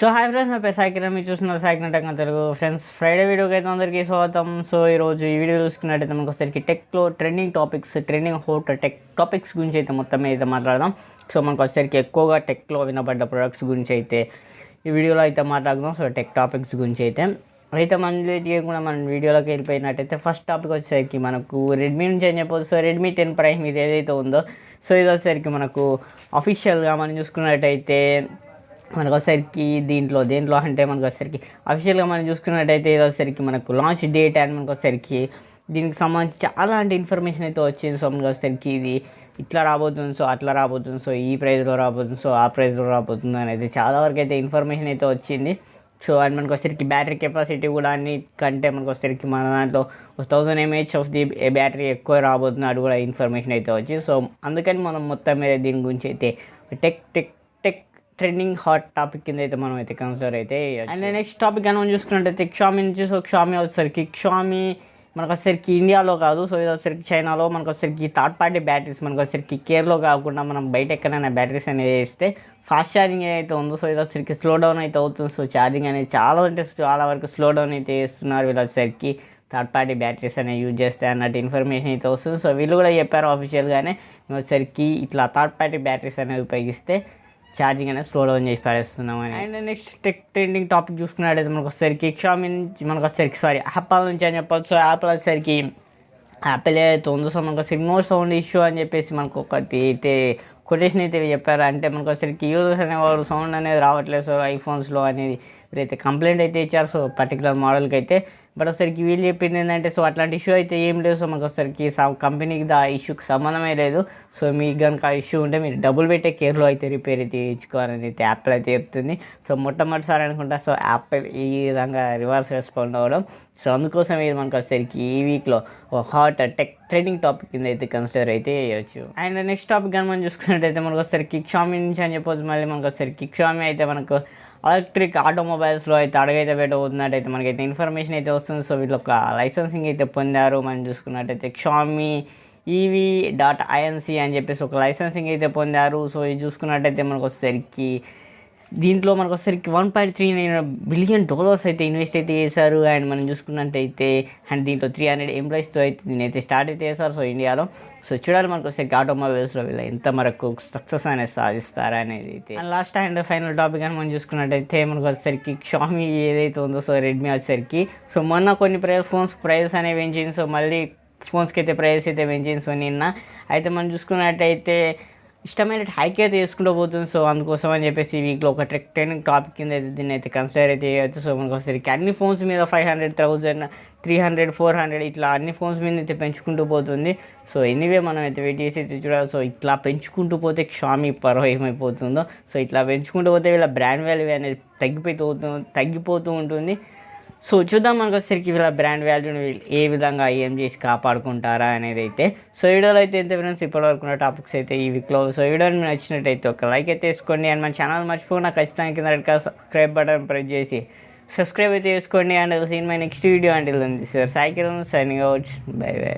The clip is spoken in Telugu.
సో హాయ్ ఫ్రెండ్స్, నా పేరు సాయికిరణ్. మీరు చూస్తున్నారు సాయికిరంటెక్టెలుగు. ఫ్రెండ్స్, ఫ్రైడే వీడియోకి అయితే అందరికీ స్వాగతం. సో ఈరోజు ఈ వీడియో చూసుకున్నట్టయితే మనకు ఒకసారికి టెక్లో ట్రెండింగ్ టెక్ టాపిక్స్ గురించి అయితే మొత్తం అయితే మాట్లాడదాం. సో మనకు వచ్చేసరికి ఎక్కువగా టెక్లో వినబడ్డ ప్రొడక్ట్స్ గురించి అయితే ఈ వీడియోలో అయితే మాట్లాడదాం. సో టెక్ టాపిక్స్ గురించి అయితే మనం లేట్ చేయకుండా మనం వీడియోలోకి వెళ్ళిపోయినట్టయితే ఫస్ట్ టాపిక్ వచ్చేసరికి మనకు రెడ్మీ నుంచి అని చెప్పొచ్చు. సో రెడ్మీ 10 ప్రైమ్ ఇది ఏదైతే ఉందో, సో ఇది వచ్చేసరికి మనకు అఫీషియల్గా మనం చూసుకున్నట్టయితే మనకు వచ్చేసరికి దేంట్లో అంటే మనకు వచ్చేసరికి అఫీషియల్గా మనం చూసుకున్నట్టయితే ఇది వచ్చేసరికి మనకు లాంచ్ డేట్ అండ్ మనకు వచ్చేసరికి దీనికి సంబంధించి చాలా అంటే ఇన్ఫర్మేషన్ అయితే వచ్చింది. సో మనకు వచ్చేసరికి ఇది ఇట్లా రాబోతుంది, సో అట్లా రాబోతుంది, సో ఈ ప్రైస్లో రాబోతుంది, సో ఆ ప్రైస్లో రాబోతుంది అనేది చాలా వరకు అయితే ఇన్ఫర్మేషన్ అయితే వచ్చింది. సో అండ్ మనకు వచ్చేసరికి బ్యాటరీ కెపాసిటీ కూడా అన్నిటికంటే మనకు వచ్చేసరికి మన దాంట్లో 1000 mAh ఆఫ్ ది బ్యాటరీ ఎక్కువ రాబోతుంది, అది కూడా ఇన్ఫర్మేషన్ అయితే వచ్చింది. సో అందుకని మనం మొత్తం మీద దీని గురించి అయితే టెక్ ట్రెండింగ్ హాట్ టాపిక్ కింద అయితే మనం అయితే కన్సిడర్ అయితే. అండ్ నెక్స్ట్ టాపిక్ అని మనం చూసుకున్నట్టయితే క్షామి నుంచి. సో క్షామి వచ్చేసరికి మనకు వచ్చేసరికి ఇండియాలో కాదు, సో ఇది వచ్చేసరికి చైనాలో మనకు వచ్చేసరికి థర్డ్ పార్టీ బ్యాటరీస్ మనకు వచ్చేసరికి కేర్లో కాకుండా మనం బయట ఎక్కడైనా బ్యాటరీస్ అనేది వేస్తే ఫాస్ట్ ఛార్జింగ్ అయితే ఉందో, సో ఇది వచ్చేసరికి స్లో డౌన్ అయితే అవుతుంది. సో ఛార్జింగ్ అనేది చాలా వరకు స్లో డౌన్ అయితే చేస్తున్నారు వీళ్ళు వచ్చేసరికి థర్డ్ పార్టీ బ్యాటరీస్ అనేవి యూజ్ చేస్తే అన్నట్టు ఇన్ఫర్మేషన్ అయితే వస్తుంది. సో వీళ్ళు కూడా చెప్పారు ఆఫీషియల్గానే వచ్చేసరికి ఇట్లా థర్డ్ పార్టీ బ్యాటరీస్ అనేవి ఉపయోగిస్తే ఛార్జింగ్ అనేది స్లో డౌన్ చేసి పడేస్తున్నామని. అండ్ నెక్స్ట్ ట్రెండింగ్ టాపిక్ చూసుకున్నట్టయితే మనకు వచ్చేసరికి క్షామి నుంచి మనకు వచ్చేసరికి యాపిల్ నుంచి అని చెప్పొచ్చు. సో యాపిల్ వచ్చేసరికి యాపిల్ ఏదైతే ఉందో, సో మనకు వచ్చేసరికి నో సౌండ్ ఇష్యూ అని చెప్పేసి మనకు ఒకటి అయితే కొటేషన్ అయితే చెప్పారు. అంటే మనకు వచ్చేసరికి యూజర్స్ అనేవారు సౌండ్ అనేది రావట్లేదు సో ఐఫోన్స్లో అనేది వీరైతే కంప్లైంట్ అయితే ఇచ్చారు. సో పర్టికులర్ మోడల్కి అయితే బట్ వచ్చేసరికి వీళ్ళు చెప్పింది ఏంటంటే, సో అట్లాంటి ఇష్యూ అయితే ఏం లేదు. సో మనకు వచ్చేసరికి కంపెనీకి ఆ ఇష్యూకి సంబంధమే లేదు. సో మీకు కనుక ఆ ఇష్యూ ఉంటే మీరు డబ్బులు పెట్టే కేర్లో అయితే రిపేర్ అయితే ఇచ్చుకోవాలని అయితే యాపిల్ అయితే చెప్తుంది. సో మొట్టమొదటిసారి అనుకుంటా సో యాపిల్ ఈ విధంగా రివర్స్ రెస్పాండ్ అవ్వడం. సో అందుకోసం ఇది మనకు వచ్చేసరికి ఈ వీక్లో ఒక హాట్ టెక్ ట్రెండింగ్ టాపిక్ కింద అయితే కన్సిడర్ అయితే చేయవచ్చు. అండ్ నెక్స్ట్ టాపిక్ కానీ మనం చూసుకున్నట్టయితే మనకు వచ్చేసరికి క్షామి నుంచి అని చెప్పొచ్చు. మళ్ళీ మనకు వచ్చేసరికి క్షామి అయితే మనకు ఎలక్ట్రిక్ ఆటోమొబైల్స్లో అయితే అడుగైతే పెట్టబోతున్నట్టయితే మనకైతే ఇన్ఫర్మేషన్ అయితే వస్తుంది. సో వీళ్ళు ఒక లైసెన్సింగ్ అయితే పొందారు. మనం చూసుకున్నట్టయితే క్షామి EV.INC అని చెప్పేసి ఒక లైసెన్సింగ్ అయితే పొందారు. సో ఇది చూసుకున్నట్టయితే మనకు వచ్చేసరికి దీంట్లో మనకు వచ్చేసరికి $1.39 బిలియన్ అయితే ఇన్వెస్ట్ అయితే చేశారు. అండ్ మనం చూసుకున్నట్టయితే అండ్ దీంట్లో 300 ఎంప్లాయీస్తో అయితే దీన్ని అయితే స్టార్ట్ అయితే చేశారు సో ఇండియాలో. సో చూడాలి మనకు వచ్చేసరికి ఆటోమొబైల్స్లో వీళ్ళు ఎంత వరకు సక్సెస్ అనేది సాధిస్తారా అనేది అయితే. And last and final topic అని మనం చూసుకున్నట్టయితే మనకు వచ్చేసరికి క్షామి ఏదైతే ఉందో, సో రెడ్మీ వచ్చేసరికి సో మొన్న కొన్ని ఫోన్స్ ప్రైజెస్ అనేవి పెంచింది. సో మళ్ళీ ఫోన్స్కి అయితే ప్రైజెస్ అయితే పెంచింది. సో నిన్న అయితే మనం చూసుకున్నట్టయితే ఇష్టమైన హైక్ అయితే చేసుకుంటూ పోతుంది. సో అందుకోసం అని చెప్పేసి ఈ వీక్లో ఒక ట్రెండింగ్ టాపిక్ కింద అయితే దీన్ని అయితే కన్సిడర్ అయితే చేయవచ్చు. సో మనకు వచ్చేసరికి అన్ని ఫోన్స్ మీద 500, 1000, 300, 400 ఇట్లా అన్ని ఫోన్స్ మీద అయితే పెంచుకుంటూ పోతుంది. సో ఎనీవే మనం అయితే వెయిట్ చేసి అయితే చూడాలి. సో ఇట్లా పెంచుకుంటూ పోతే క్షామి పర్వ ఏమైపోతుందో. సో ఇట్లా పెంచుకుంటూ పోతే వీళ్ళ బ్రాండ్ వాల్యూ అనేది తగ్గిపోతూ ఉంటుంది. సో చూద్దాం మనకు వచ్చేసరికి వీళ్ళ బ్రాండ్ వాల్యూని ఏ విధంగా ఏం చేసి కాపాడుకుంటారా అనేది అయితే. సో వీడియోలో అయితే ఎంత ఫ్రెండ్స్ ఇప్పటివరకు ఉన్న టాపిక్స్ అయితే ఈ వీక్లో. సో వీడియోని మీకు నచ్చినట్టయితే ఒక లైక్ అయితే వేసుకోండి. అండ్ మన ఛానల్ మర్చిపోకుండా ఖచ్చితంగా కింద red colour subscribe button press చేసి సబ్స్క్రైబ్ అయితే చేసుకోండి. And seen my next video అంటే sir Saikiran signing out. Bye by.